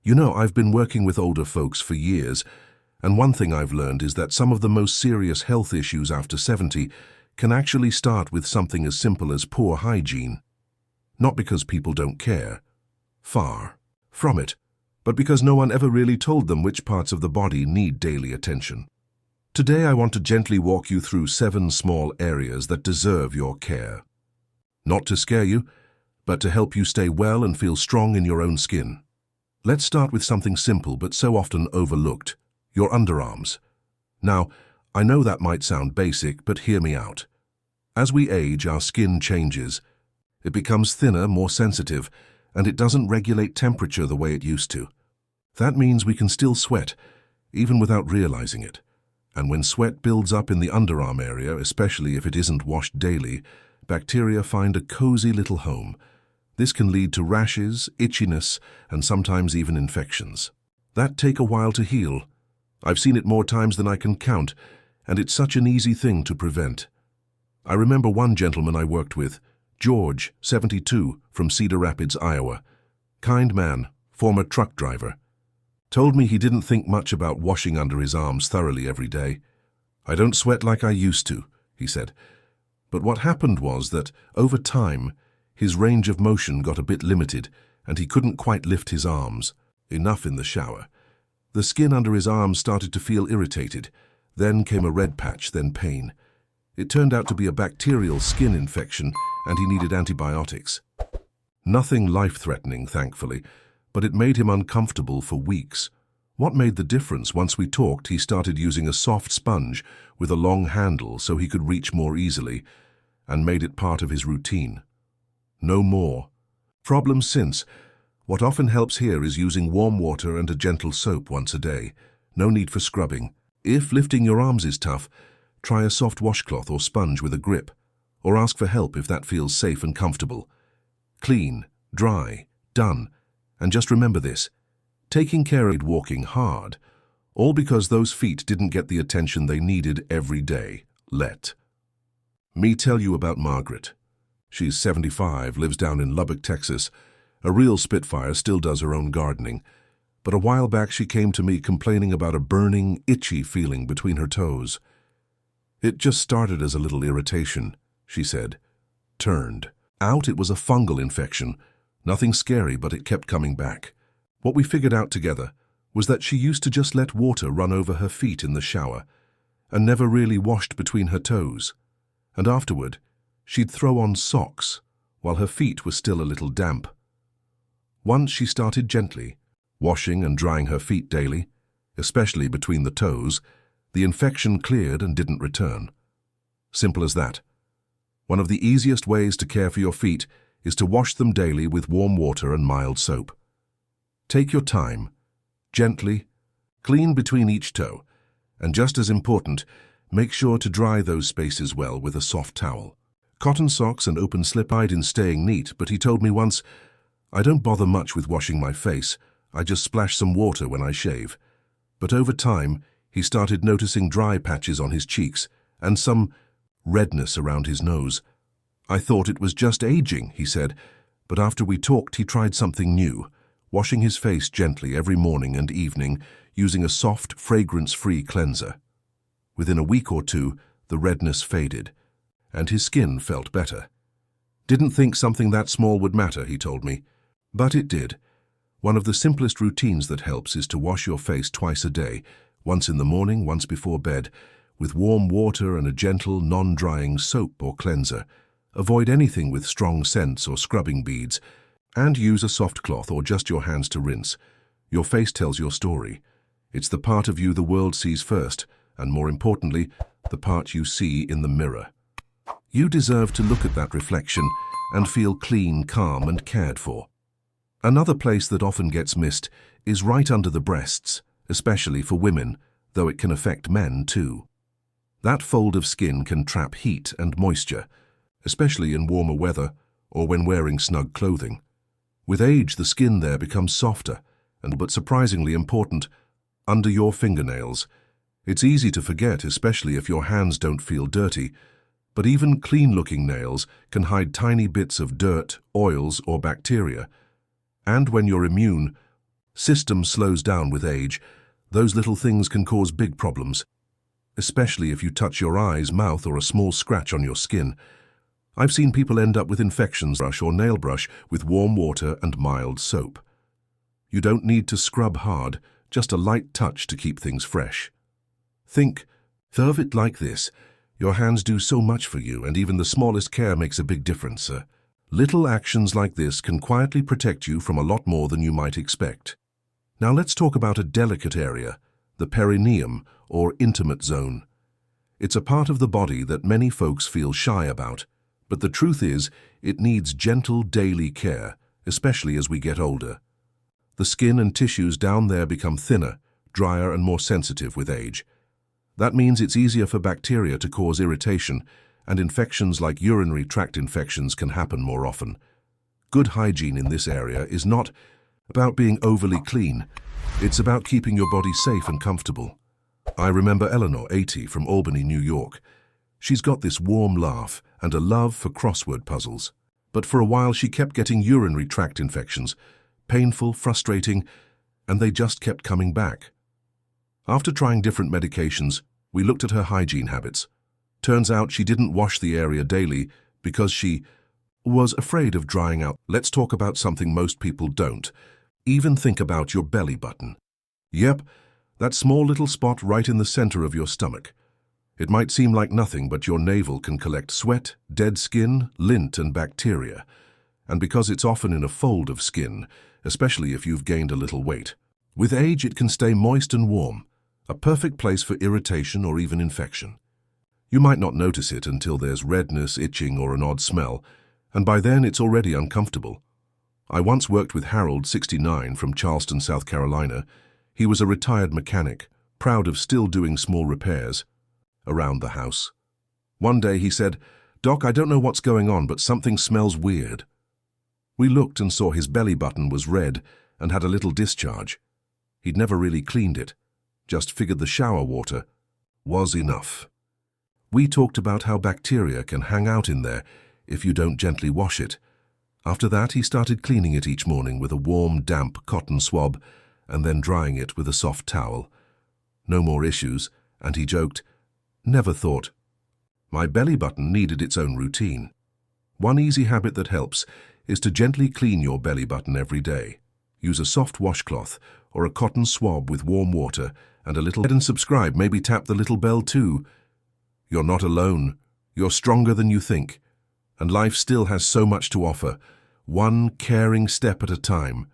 You know, I've been working with older folks for years, and one thing I've learned is that some of the most serious health issues after 70 can actually start with something as simple as poor hygiene. Not because people don't care. Far from it. But because no one ever really told them which parts of the body need daily attention. Today I want to gently walk you through 7 small areas that deserve your care. Not to scare you, but to help you stay well and feel strong in your own skin. Let's start with something simple but so often overlooked, your underarms. Now, I know that might sound basic, but hear me out. As we age, our skin changes. It becomes thinner, more sensitive, and it doesn't regulate temperature the way it used to. That means we can still sweat, even without realizing it. And when sweat builds up in the underarm area, especially if it isn't washed daily, bacteria find a cozy little home. This can lead to rashes, itchiness, and sometimes even infections. That take a while to heal. I've seen it more times than I can count, and it's such an easy thing to prevent. I remember one gentleman I worked with, George, 72, from Cedar Rapids, Iowa. Kind man, former truck driver. Told me he didn't think much about washing under his arms thoroughly every day. "I don't sweat like I used to," he said. But what happened was that, over time, his range of motion got a bit limited, and he couldn't quite lift his arms. Enough in the shower. The skin under his arms started to feel irritated. Then came a red patch, then pain. It turned out to be a bacterial skin infection, and he needed antibiotics. Nothing life-threatening, thankfully, but it made him uncomfortable for weeks. What made the difference? Once we talked, he started using a soft sponge with a long handle so he could reach more easily, and made it part of his routine. No more problems since. What often helps here is using warm water and a gentle soap once a day. No need for scrubbing. If lifting your arms is tough, try a soft washcloth or sponge with a grip, or ask for help if that feels safe and comfortable. Clean, dry, done. And just remember this, taking care of walking hard, all because those feet didn't get the attention they needed every day. Let me tell you about Margaret. She's 75, lives down in Lubbock, Texas. A real spitfire, still does her own gardening. But a while back she came to me complaining about a burning, itchy feeling between her toes. It just started as a little irritation, she said. Turned out it was a fungal infection. Nothing scary, but it kept coming back. What we figured out together was that she used to just let water run over her feet in the shower and never really washed between her toes. And afterward, she'd throw on socks while her feet were still a little damp. Once she started gently, washing and drying her feet daily, especially between the toes, the infection cleared and didn't return. Simple as that. One of the easiest ways to care for your feet is to wash them daily with warm water and mild soap. Take your time, gently, clean between each toe, and just as important, make sure to dry those spaces well with a soft towel. Cotton socks and open slip aid in staying neat, but he told me once, "I don't bother much with washing my face, I just splash some water when I shave." But over time, he started noticing dry patches on his cheeks and some redness around his nose. "I thought it was just aging," he said, but after we talked he tried something new, washing his face gently every morning and evening using a soft, fragrance-free cleanser. Within a week or two, the redness faded, and his skin felt better. Didn't think something that small would matter, he told me, but it did. One of the simplest routines that helps is to wash your face twice a day, once in the morning, once before bed, with warm water and a gentle, non-drying soap or cleanser. Avoid anything with strong scents or scrubbing beads, and use a soft cloth or just your hands to rinse. Your face tells your story. It's the part of you the world sees first, and more importantly, the part you see in the mirror. You deserve to look at that reflection and feel clean, calm, and cared for. Another place that often gets missed is right under the breasts, especially for women, though it can affect men too. That fold of skin can trap heat and moisture, especially in warmer weather or when wearing snug clothing. With age, the skin there becomes softer, but surprisingly important, under your fingernails. It's easy to forget, especially if your hands don't feel dirty, but even clean-looking nails can hide tiny bits of dirt, oils, or bacteria. And when you're immune, System slows down with age. Those little things can cause big problems, especially if you touch your eyes, mouth, or a small scratch on your skin. I've seen people end up with infections. Brush or nail brush with warm water and mild soap. You don't need to scrub hard, just a light touch to keep things fresh. Think of it like this. Your hands do so much for you, and even the smallest care makes a big difference. Little actions like this can quietly protect you from a lot more than you might expect. Now let's talk about a delicate area, the perineum, or intimate zone. It's a part of the body that many folks feel shy about, but the truth is, it needs gentle daily care, especially as we get older. The skin and tissues down there become thinner, drier, and more sensitive with age. That means it's easier for bacteria to cause irritation, and infections like urinary tract infections can happen more often. Good hygiene in this area is not about being overly clean. It's about keeping your body safe and comfortable. I remember Eleanor, 80, from Albany, New York. She's got this warm laugh and a love for crossword puzzles. But for a while she kept getting urinary tract infections. Painful, frustrating, and they just kept coming back. After trying different medications, we looked at her hygiene habits. Turns out she didn't wash the area daily because she was afraid of drying out. Let's talk about something most people don't. Even think about your belly button. Yep, that small little spot right in the center of your stomach. It might seem like nothing, but your navel can collect sweat, dead skin, lint, and bacteria. And because it's often in a fold of skin, especially if you've gained a little weight, with age it can stay moist and warm, a perfect place for irritation or even infection. You might not notice it until there's redness, itching, or an odd smell, and by then it's already uncomfortable. I once worked with Harold, 69, from Charleston, South Carolina. He was a retired mechanic, proud of still doing small repairs around the house. One day he said, "Doc, I don't know what's going on, but something smells weird." We looked and saw his belly button was red and had a little discharge. He'd never really cleaned it, just figured the shower water was enough. We talked about how bacteria can hang out in there if you don't gently wash it. After that, he started cleaning it each morning with a warm, damp cotton swab and then drying it with a soft towel. No more issues, and he joked, "Never thought my belly button needed its own routine." One easy habit that helps is to gently clean your belly button every day. Use a soft washcloth or a cotton swab with warm water and a little. And subscribe, maybe tap the little bell too. You're not alone. You're stronger than you think. And life still has so much to offer, one caring step at a time.